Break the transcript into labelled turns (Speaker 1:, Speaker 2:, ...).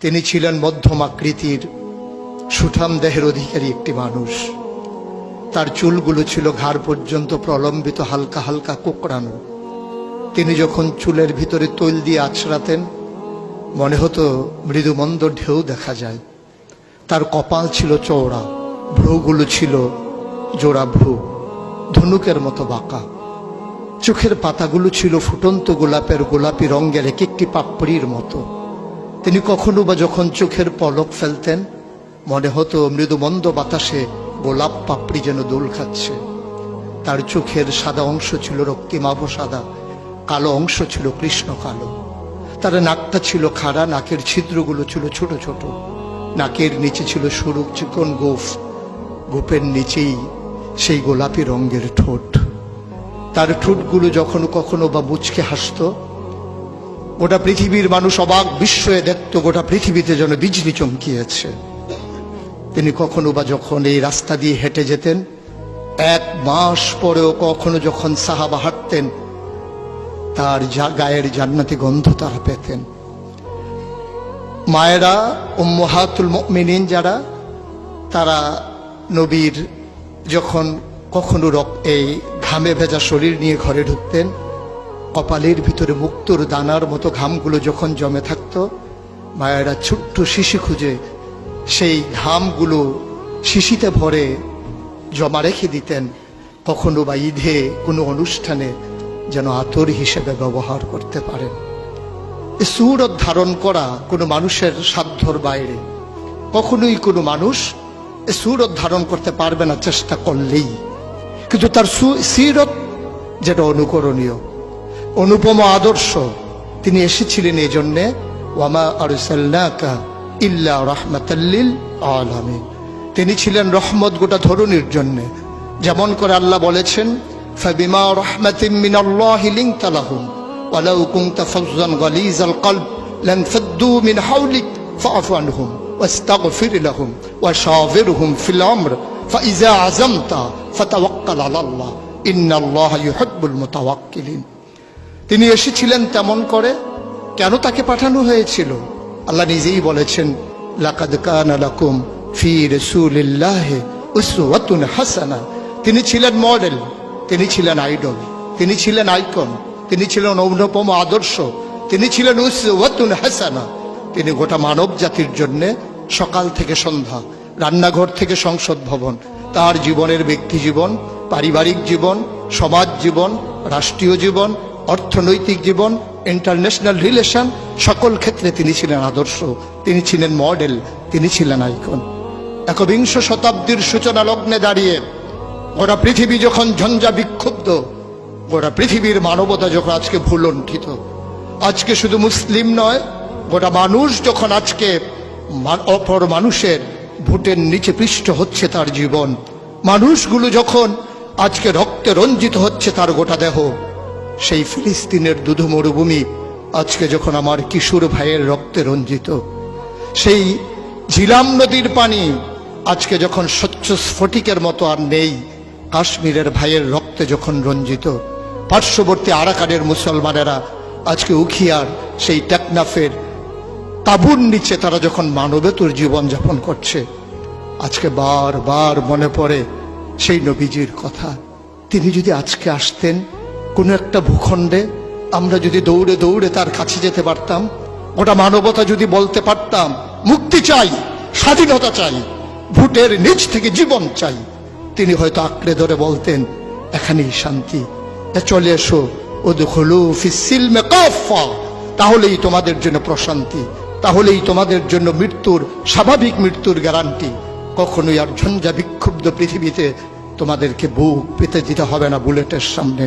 Speaker 1: তিনি ছিলেন মধ্যম আকৃতির সুঠাম দেহের অধিকারী একটি মানুষ। তার চুলগুলো ছিল ঘাড় পর্যন্ত প্রলম্বিত, হালকা হালকা কোঁকড়ানো। তিনি যখন চুলের ভিতরে তৈল দিয়ে আছড়াতেন মনে হতো মৃদুমন্দ ঢেউ দেখা যায়। তার কপাল ছিল চওড়া, ভ্রুগুলো ছিল জোড়া ভ্রু, ধনুকের মতো বাঁকা। চোখের পাতাগুলো ছিল ফুটন্ত গোলাপের গোলাপি রঙের এক একটি পাপড়ির মতো। তিনি কখনো বা যখন চোখের পলক ফেলতেন মনে হতো মৃদুমন্দ বাতাসে গোলাপ পাপড়ি যেন দোল খাচ্ছে। তার চোখের সাদা অংশ ছিল রক্তিমাভ সাদা, কালো অংশ ছিল কৃষ্ণ কালো। তার নাকটা ছিল খাড়া, নাকের ছিদ্রগুলো ছিল ছোট ছোট। নাকের নিচে ছিল সরু চিকন গোঁফ, গোঁফের নিচেই সেই গোলাপি রঙের ঠোঁট। তার ঠোঁটগুলো যখন কখনো বা মুচকে হাসত, গোটা পৃথিবীর মানুষ অবাক বিস্ময়ে দেখত গোটা পৃথিবীতে যেন বিজলি চমকিয়েছে। তিনি কখনো বা যখন এই রাস্তা দিয়ে হেঁটে যেতেন, 1 মাস পরেও কখনো যখন সাহাবা হাঁটতেন, তার গায়ের জান্নাতি গন্ধ তারা পেতেন। মায়েরা উম্মাহাতুল মুমিনিন যারা, তারা নবীর যখন কখনো এই ঘামে ভেজা শরীর নিয়ে ঘরে ঢুকতেন, কপালের ভিতরে মুক্তোর দানার মতো ঘামগুলো যখন জমে থাকত, মায়েরা ছোট্ট শিশি খুঁজে সেই ঘামগুলো শিশিতে ভরে জমা রেখে দিতেন, কখনো বা ঈদে কোনো অনুষ্ঠানে যেন আতর হিসেবে ব্যবহার করতে পারেন। এই সুরত ধারণ করা কোনো মানুষের সাধ্যর বাইরে। কখনোই কোনো মানুষ এই সুরত ধারণ করতে পারবে না চেষ্টা করলেই। কিন্তু তার সিরত যেটা অনুকরণীয়, অনুপম আদর্শ, তিনি এসেছিলেন এই জন্যে ওয়ামা আরসালনাকা ইল্লা রাহমাতাল লিল আলামিন। তিনি ছিলেন রহমত গোটা ধরনীর জন্যে। যেমন করে আল্লাহ বলেছেন, ফাবিমা রাহমাতিন মিনাল্লাহি লিনতা লাহুম ওয়ালাউ কুনতা ফাজ্জান গালিজাল কলব লানফাদ্দু মিন হাওলিক ফাআফু আনহুম ওয়াস্তাগফির লাহুম ওয়াশাওিরহুম ফিল আমর ফাইযা আযামতা ফাতাওয়াক্কাল আলাল্লাহ ইন্নাল্লাহা ইউহিব্বুল মুতাওয়াক্কিলিন। তিনি এসেছিলেন তেমন করে। কেন তাকে পাঠানো হয়েছিল? আল্লাহ নিজেই বলেছেন, লাকাদ কানা লাকুম ফি রাসূলিল্লাহি উসওয়াতুন হাসানাহ। তিনি ছিলেন মডেল, তিনি ছিলেন আইডল, তিনি ছিলেন আইকন, তিনি ছিলেন অনুপম আদর্শ, তিনি ছিলেন উসওয়াতুন হাসানাহ। তিনি গোটা মানব জাতির জন্য সকাল থেকে সন্ধ্যা, রান্নাঘর থেকে সংসদ ভবন, তার জীবনের ব্যক্তি জীবন, পারিবারিক জীবন, সমাজ জীবন, রাষ্ট্রীয় জীবন, অর্থনৈতিক জীবন, ইন্টারন্যাশনাল রিলেশন, সকল ক্ষেত্রে তিনি ছিলেন আদর্শ, তিনি ছিলেন মডেল, তিনি ছিলেন আইকন। একবিংশ শতাব্দীর সূচনা লগ্নে দাঁড়িয়ে গোটা পৃথিবী যখন ঝঞ্ঝা বিক্ষুব্ধ, গোটা পৃথিবীর মানবতা যখন আজকে ভুলণ্ঠিত, আজকে শুধু মুসলিম নয়, গোটা মানুষ যখন আজকে অপর মানুষের ভোটের নিচে পৃষ্ঠ হচ্ছে তার জীবন, মানুষগুলো যখন আজকে রক্তে রঞ্জিত হচ্ছে তার গোটা দেহ, সেই ফিলিস্তিনের দুধু মরুভূমি আজকে যখন আমার কিশোর ভাইয়ের রক্তে রঞ্জিত, সেই ঝিলাম নদীর পানি আজকে যখন স্বচ্ছ স্ফটিকের মতো আর নেই, কাশ্মীরের ভাইয়ের রক্তে যখন রঞ্জিত, পার্শ্ববর্তী আরাকানের মুসলমানেরা আজকে উখিয়ার সেই টেকনাফের তাঁবুর নিচে তারা যখন মানবেতর জীবন যাপন করছে, আজকে বারবার মনে পড়ে সেই নবীজির কথা। তিনি যদি আজকে আসতেন কোনো একটা ভূখণ্ডে, আমরা যদি দৌড়ে দৌড়ে তার কাছে যেতে পারতাম, গোটা মানবতা যদি বলতে পারতাম মুক্তি চাই, স্বাধীনতা চাই, ভোটের নিচ থেকে জীবন চাই, তিনি হয়তো আঁকড়ে ধরে বলতেন এখানেই শান্তি, চলে এসো উদখুলু ফিস সিলমে কাফা, তাহলেই তোমাদের জন্য প্রশান্তি, তাহলেই তোমাদের জন্য মৃত্যুর, স্বাভাবিক মৃত্যুর গ্যারান্টি। কখনোই আর ঝঞ্ঝা বিক্ষুব্ধ পৃথিবীতে তোমাদেরকে বুক পেতে দিতে হবে না বুলেটের সামনে।